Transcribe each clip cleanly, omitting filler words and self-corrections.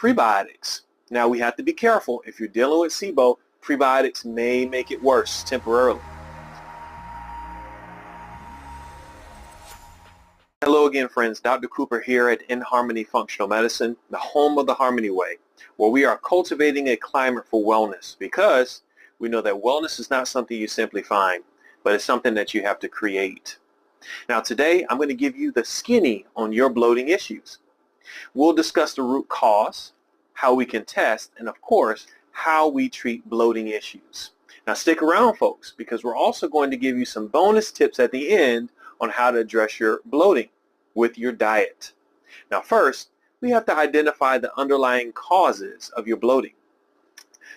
prebiotics. Now we have to be careful. If you're dealing with SIBO, prebiotics may make it worse temporarily. Hello again, friends. Dr. Cooper here at In Harmony Functional Medicine, the home of the Harmony Way, where we are cultivating a climate for wellness, because we know that wellness is not something you simply find, but it's something that you have to create. Now today, I'm going to give you the skinny on your bloating issues. We'll discuss the root cause, how we can test, and of course, how we treat bloating issues. Now stick around, folks, because we're also going to give you some bonus tips at the end on how to address your bloating with your diet. Now first, we have to identify the underlying causes of your bloating.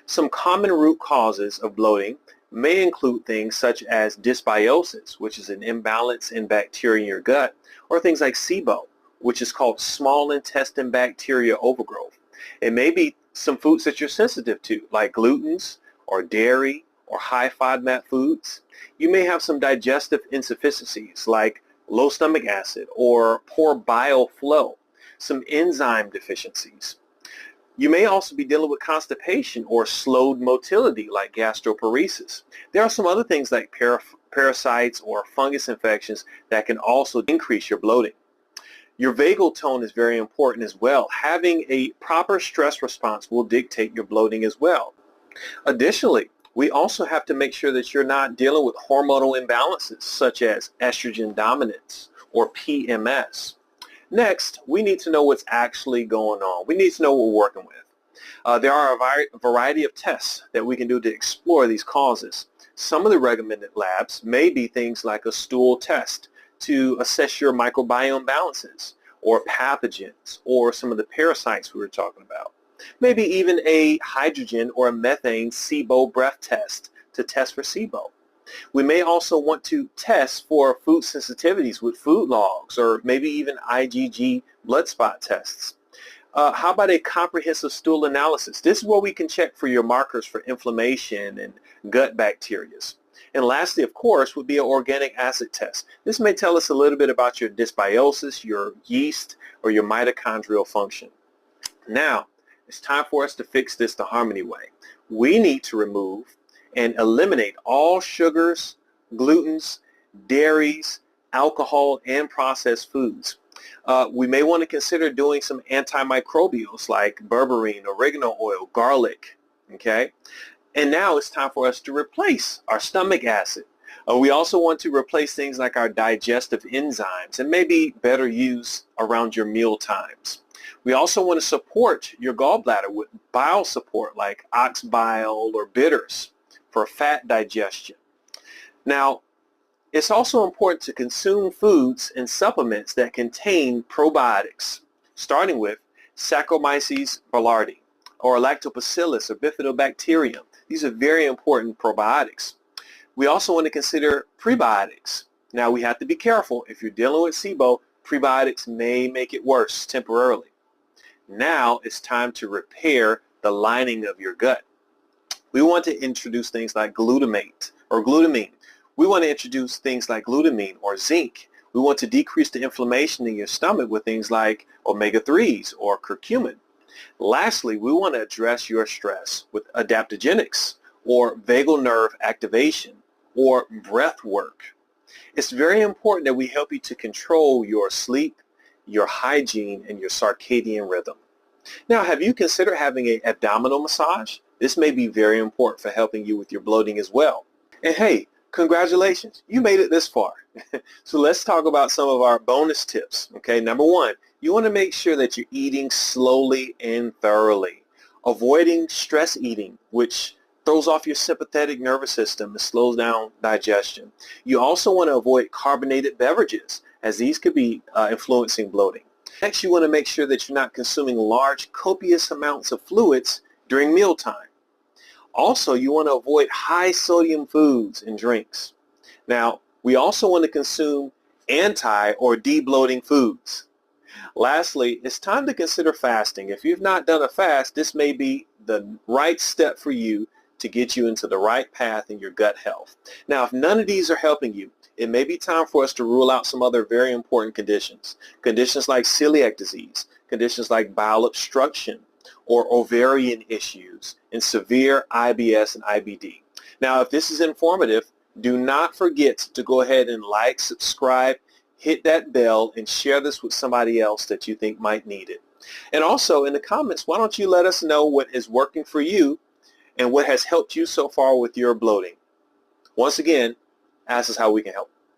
Some common root causes of bloating may include things such as dysbiosis, which is an imbalance in bacteria in your gut, or things like SIBO, which is called small intestine bacteria overgrowth. It may be some foods that you're sensitive to, like glutens or dairy or high FODMAP foods. You may have some digestive insufficiencies like low stomach acid or poor bile flow, some enzyme deficiencies. You may also be dealing with constipation or slowed motility like gastroparesis. There are some other things like parasites or fungus infections that can also increase your bloating. Your vagal tone is very important as well. Having a proper stress response will dictate your bloating as well. Additionally, we also have to make sure that you're not dealing with hormonal imbalances such as estrogen dominance or PMS. Next, we need to know what's actually going on. We need to know what we're working with. There are a variety of tests that we can do to explore these causes. Some of the recommended labs may be things like a stool test to assess your microbiome balances or pathogens or some of the parasites we were talking about. Maybe even a hydrogen or a methane SIBO breath test to test for SIBO. We may also want to test for food sensitivities with food logs or maybe even IgG blood spot tests. How about a comprehensive stool analysis? This is where we can check for your markers for inflammation and gut bacteria. And lastly, of course, would be an organic acid test. This may tell us a little bit about your dysbiosis, your yeast, or your mitochondrial function. Now, it's time for us to fix this the Harmony way. We need to remove and eliminate all sugars, glutens, dairies, alcohol, and processed foods. We may want to consider doing some antimicrobials like berberine, oregano oil, garlic, okay? And now it's time for us to replace our stomach acid. We also want to replace things like our digestive enzymes and maybe better use around your meal times. We also want to support your gallbladder with bile support like ox bile or bitters for fat digestion. Now, it's also important to consume foods and supplements that contain probiotics, starting with Saccharomyces boulardii or Lactobacillus or Bifidobacterium. These are very important probiotics. We also want to consider prebiotics. Now, we have to be careful. If you're dealing with SIBO, prebiotics may make it worse temporarily. Now it's time to repair the lining of your gut. We want to introduce things like glutamate or glutamine. We want to introduce things like glutamine or zinc. We want to decrease the inflammation in your stomach with things like omega-3s or curcumin. Lastly, we want to address your stress with adaptogenics or vagal nerve activation or breath work. It's very important that we help you to control your sleep, your hygiene, and your circadian rhythm. Now, have you considered having an abdominal massage? This may be very important for helping you with your bloating as well. And hey, congratulations, you made it this far. So let's talk about some of our bonus tips. Okay, number one, you want to make sure that you're eating slowly and thoroughly, avoiding stress eating, which throws off your sympathetic nervous system and slows down digestion. You also want to avoid carbonated beverages, as these could be influencing bloating. Next, you want to make sure that you're not consuming large, copious amounts of fluids during mealtime. Also, you want to avoid high sodium foods and drinks. Now, we also want to consume anti or de-bloating foods. Lastly, it's time to consider fasting. If you've not done a fast, this may be the right step for you to get you into the right path in your gut health. Now, if none of these are helping you, it may be time for us to rule out some other very important conditions. Conditions like celiac disease, conditions like bowel obstruction, or ovarian issues, and severe IBS and IBD. Now, if this is informative, do not forget to go ahead and like, subscribe, hit that bell, and share this with somebody else that you think might need it. And also in the comments, why don't you let us know what is working for you and what has helped you so far with your bloating. Once again, ask us how we can help.